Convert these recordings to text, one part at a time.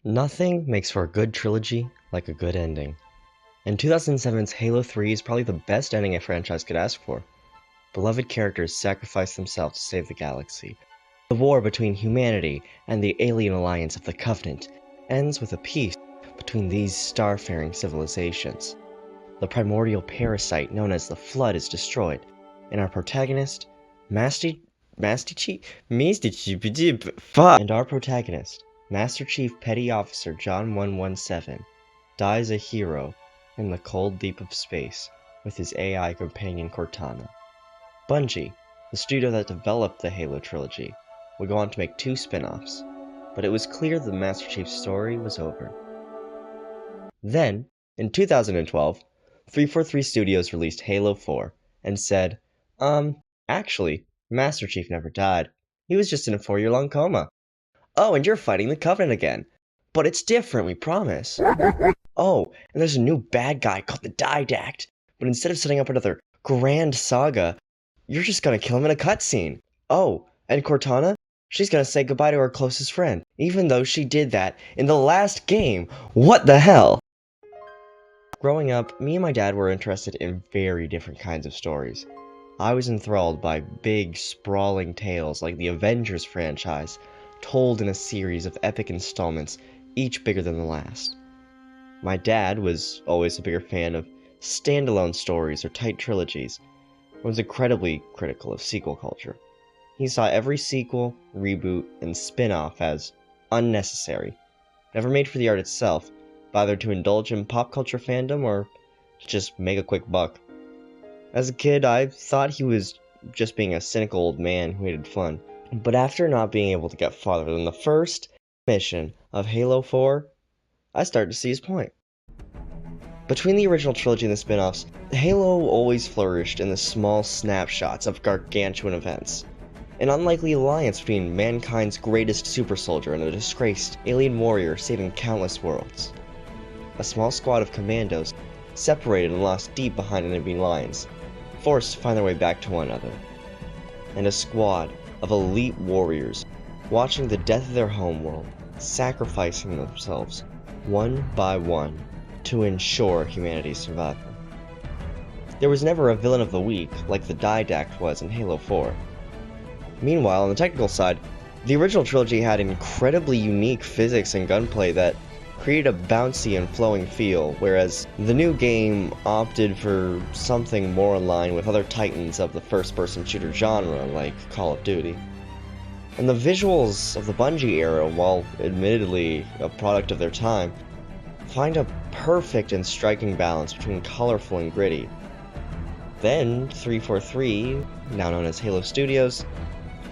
Nothing makes for a good trilogy like a good ending. And 2007's Halo 3 is probably the best ending a franchise could ask for. Beloved characters sacrifice themselves to save the galaxy. The war between humanity and the alien alliance of the Covenant ends with a peace between these starfaring civilizations. The primordial parasite known as the Flood is destroyed, and our protagonist, Master Chief Petty Officer John 117, dies a hero in the cold deep of space with his AI companion Cortana. Bungie, the studio that developed the Halo trilogy, would go on to make 2 spin-offs, but it was clear the Master Chief's story was over. Then, in 2012, 343 Studios released Halo 4 and said, actually, Master Chief never died. He was just in a 4-year-long coma. Oh, and you're fighting the Covenant again. But it's different, we promise. Oh, and there's a new bad guy called the Didact. But instead of setting up another grand saga, you're just gonna kill him in a cutscene. Oh, and Cortana? She's gonna say goodbye to her closest friend, even though she did that in the last game. What the hell? Growing up, me and my dad were interested in very different kinds of stories. I was enthralled by big, sprawling tales like the Avengers franchise, told in a series of epic installments, each bigger than the last. My dad was always a bigger fan of standalone stories or tight trilogies, and was incredibly critical of sequel culture. He saw every sequel, reboot, and spin-off as unnecessary, never made for the art itself, but either to indulge in pop culture fandom or to just make a quick buck. As a kid, I thought he was just being a cynical old man who hated fun. But after not being able to get farther than the first mission of Halo 4, I started to see his point. Between the original trilogy and the spin-offs, Halo always flourished in the small snapshots of gargantuan events. An unlikely alliance between mankind's greatest super soldier and a disgraced alien warrior saving countless worlds. A small squad of commandos separated and lost deep behind enemy lines, forced to find their way back to one another. And a squad of elite warriors watching the death of their homeworld, sacrificing themselves one by one to ensure humanity's survival. There was never a villain of the week like the Didact was in Halo 4. Meanwhile, on the technical side, the original trilogy had incredibly unique physics and gunplay that created a bouncy and flowing feel, whereas the new game opted for something more in line with other titans of the first-person shooter genre, like Call of Duty. And the visuals of the Bungie era, while admittedly a product of their time, find a perfect and striking balance between colorful and gritty. Then, 343, now known as Halo Studios,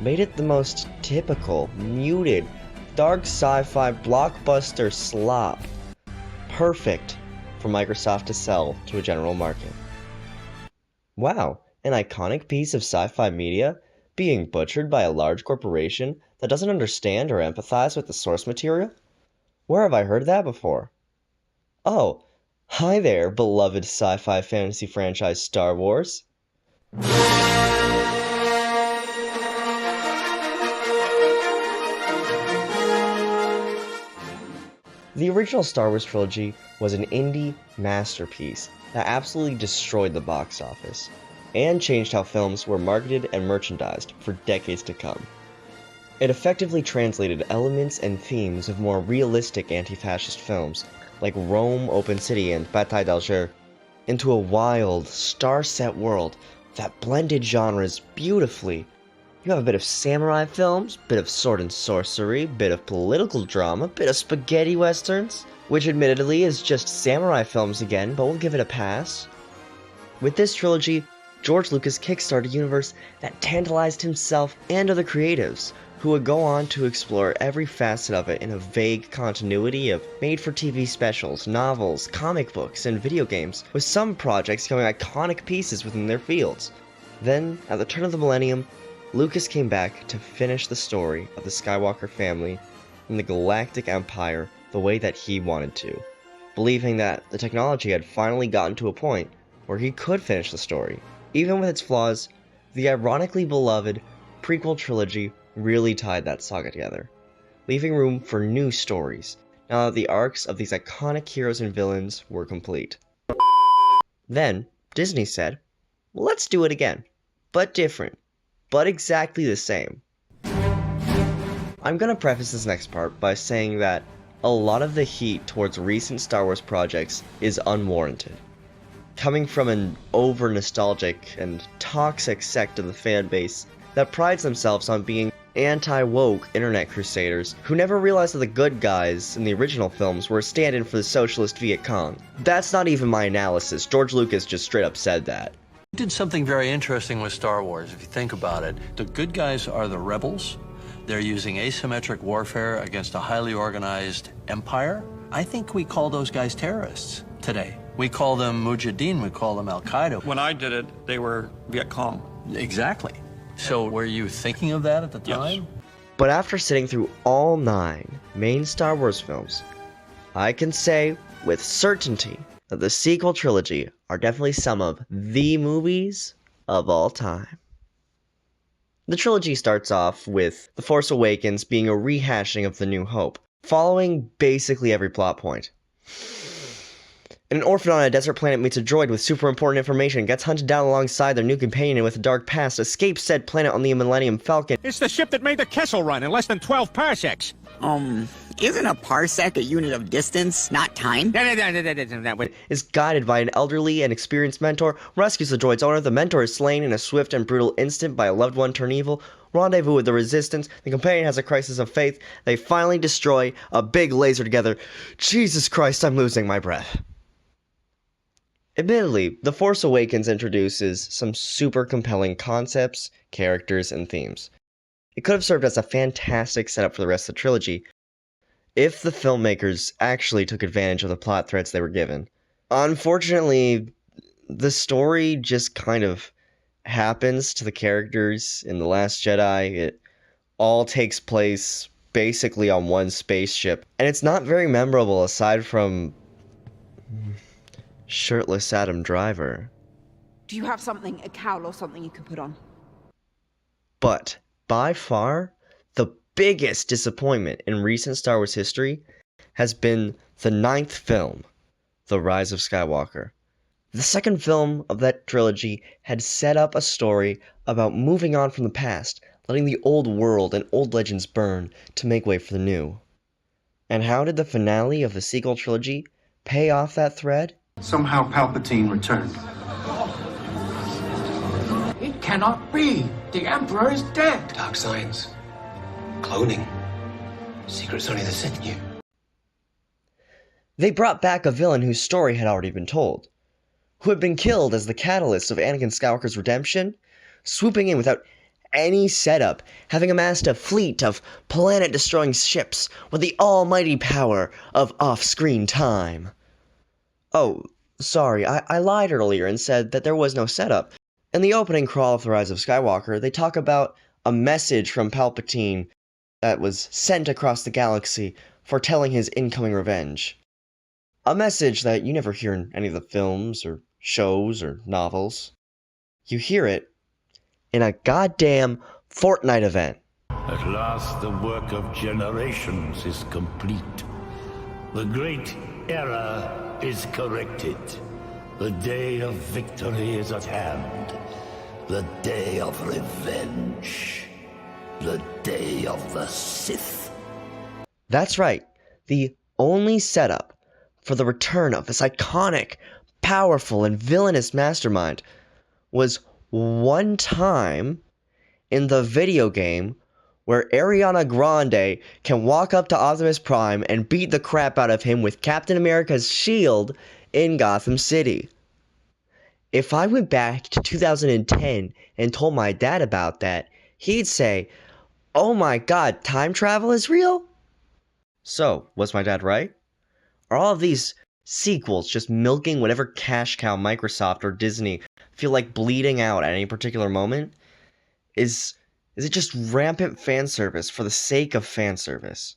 made it the most typical, muted, dark sci-fi blockbuster slop. Perfect for Microsoft to sell to a general market. Wow, an iconic piece of sci-fi media being butchered by a large corporation that doesn't understand or empathize with the source material? Where have I heard that before? Oh, hi there, beloved sci-fi fantasy franchise Star Wars. The original Star Wars trilogy was an indie masterpiece that absolutely destroyed the box office, and changed how films were marketed and merchandised for decades to come. It effectively translated elements and themes of more realistic anti-fascist films, like Rome, Open City, and Bataille d'Alger, into a wild, star-set world that blended genres beautifully. You have a bit of samurai films, bit of sword and sorcery, bit of political drama, bit of spaghetti westerns, which admittedly is just samurai films again, but we'll give it a pass. With this trilogy, George Lucas kickstarted a universe that tantalized himself and other creatives, who would go on to explore every facet of it in a vague continuity of made-for-TV specials, novels, comic books, and video games, with some projects becoming iconic pieces within their fields. Then, at the turn of the millennium, Lucas came back to finish the story of the Skywalker family and the Galactic Empire the way that he wanted to, believing that the technology had finally gotten to a point where he could finish the story. Even with its flaws, the ironically beloved prequel trilogy really tied that saga together, leaving room for new stories, now that the arcs of these iconic heroes and villains were complete. Then, Disney said, well, let's do it again, but different, but exactly the same. I'm gonna preface this next part by saying that a lot of the heat towards recent Star Wars projects is unwarranted. Coming from an over-nostalgic and toxic sect of the fanbase that prides themselves on being anti-woke internet crusaders who never realized that the good guys in the original films were a stand-in for the socialist Viet Cong. That's not even my analysis. George Lucas just straight up said that. We did something very interesting with Star Wars, if you think about it. The good guys are the rebels. They're using asymmetric warfare against a highly organized empire. I think we call those guys terrorists today. We call them Mujahideen, we call them Al-Qaeda. When I did it, they were Viet Cong. Exactly. So were you thinking of that at the time? Yes. But after sitting through all 9 main Star Wars films, I can say with certainty that the sequel trilogy are definitely some of the movies of all time. The trilogy starts off with The Force Awakens being a rehashing of The New Hope, following basically every plot point. An orphan on a desert planet meets a droid with super important information, gets hunted down alongside their new companion with a dark past, escapes said planet on the Millennium Falcon. It's the ship that made the Kessel Run in less than 12 parsecs. Isn't a parsec a unit of distance, not time? Is guided by an elderly and experienced mentor, rescues the droid's owner, the mentor is slain in a swift and brutal instant by a loved one turned evil, rendezvous with the Resistance, the companion has a crisis of faith, they finally destroy a big laser together. Jesus Christ, I'm losing my breath. Admittedly, The Force Awakens introduces some super compelling concepts, characters, and themes. It could have served as a fantastic setup for the rest of the trilogy, if the filmmakers actually took advantage of the plot threads they were given. Unfortunately, the story just kind of happens to the characters in The Last Jedi. It all takes place basically on one spaceship, and it's not very memorable aside from shirtless Adam Driver. Do you have something, a cowl or something you can put on? But, by far, the biggest disappointment in recent Star Wars history has been the 9th film, The Rise of Skywalker. The second film of that trilogy had set up a story about moving on from the past, letting the old world and old legends burn to make way for the new. And how did the finale of the sequel trilogy pay off that thread? Somehow Palpatine returned. It cannot be! The Emperor is dead! Dark science. Cloning. Secrets only the Sith knew. They brought back a villain whose story had already been told, who had been killed as the catalyst of Anakin Skywalker's redemption, swooping in without any setup, having amassed a fleet of planet-destroying ships with the almighty power of off-screen time. Oh, sorry, I lied earlier and said that there was no setup. In the opening crawl of The Rise of Skywalker, they talk about a message from Palpatine that was sent across the galaxy foretelling his incoming revenge. A message that you never hear in any of the films or shows or novels. You hear it in a goddamn Fortnite event. At last the work of generations is complete. The great error is corrected. The day of victory is at hand. The day of revenge. The day of the Sith. That's right. The only setup for the return of this iconic, powerful, and villainous mastermind was one time in the video game where Ariana Grande can walk up to Optimus Prime and beat the crap out of him with Captain America's shield in Gotham City. If I went back to 2010 and told my dad about that, he'd say, "Oh my god, time travel is real?" So, was my dad right? Are all of these sequels just milking whatever cash cow Microsoft or Disney feel like bleeding out at any particular moment? Is it just rampant fan service for the sake of fan service?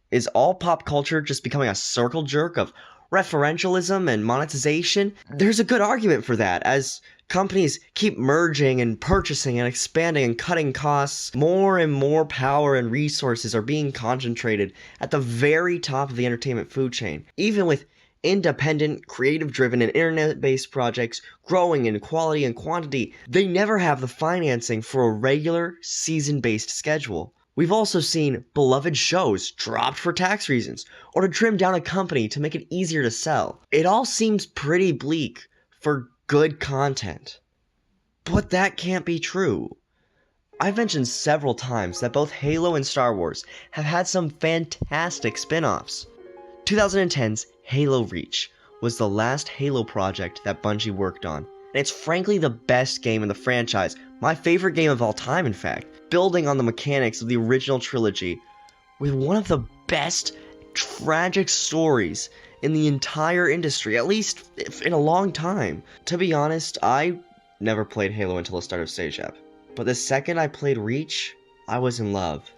Is all pop culture just becoming a circle jerk of referentialism and monetization? There's a good argument for that, as Companies keep merging and purchasing and expanding and cutting costs. More and more power and resources are being concentrated at the very top of the entertainment food chain. Even with independent, creative-driven, and internet-based projects growing in quality and quantity, they never have the financing for a regular, season-based schedule. We've also seen beloved shows dropped for tax reasons, or to trim down a company to make it easier to sell. It all seems pretty bleak for good content. But that can't be true. I've mentioned several times that both Halo and Star Wars have had some fantastic spin-offs. 2010's Halo Reach was the last Halo project that Bungie worked on, and it's frankly the best game in the franchise, my favorite game of all time in fact, building on the mechanics of the original trilogy, with one of the best tragic stories in the entire industry, at least in a long time. To be honest, I never played Halo until the start of Stage Up, but the second I played Reach, I was in love.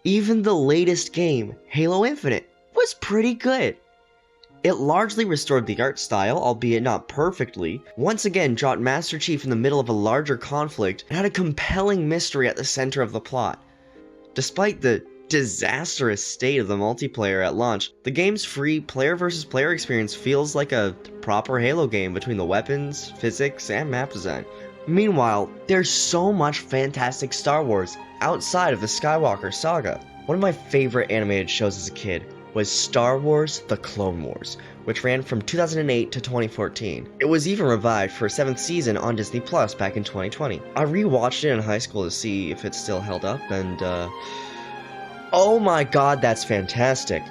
Even the latest game, Halo Infinite, was pretty good. It largely restored the art style, albeit not perfectly, once again dropped Master Chief in the middle of a larger conflict, and had a compelling mystery at the center of the plot. Despite the disastrous state of the multiplayer at launch, the game's free player versus player experience feels like a proper Halo game between the weapons, physics, and map design. Meanwhile, there's so much fantastic Star Wars outside of the Skywalker saga. One of my favorite animated shows as a kid was Star Wars The Clone Wars, which ran from 2008 to 2014. It was even revived for a 7th season on Disney Plus back in 2020. I rewatched it in high school to see if it still held up, and oh my god, that's fantastic.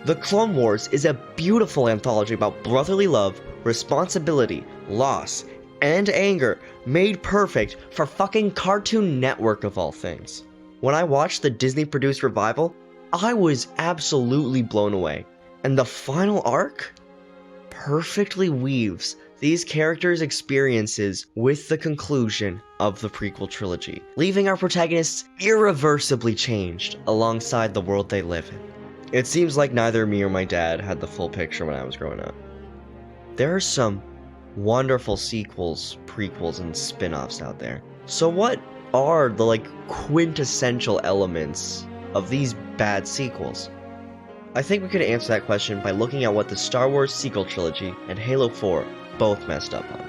The Clone Wars is a beautiful anthology about brotherly love, responsibility, loss, and anger, made perfect for fucking Cartoon Network of all things. When I watched the Disney-produced revival, I was absolutely blown away, and the final arc perfectly weaves these characters' experiences with the conclusion of the prequel trilogy, leaving our protagonists irreversibly changed alongside the world they live in. It seems like neither me or my dad had the full picture when I was growing up. There are some wonderful sequels, prequels, and spin-offs out there. So what are the quintessential elements of these bad sequels? I think we could answer that question by looking at what the Star Wars sequel trilogy and Halo 4 both messed up on.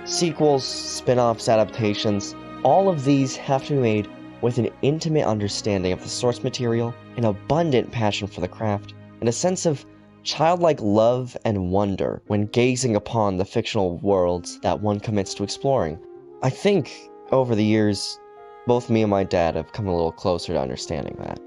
Sequels, spin-offs, adaptations, all of these have to be made with an intimate understanding of the source material, an abundant passion for the craft, and a sense of childlike love and wonder when gazing upon the fictional worlds that one commits to exploring. I think, over the years, both me and my dad have come a little closer to understanding that.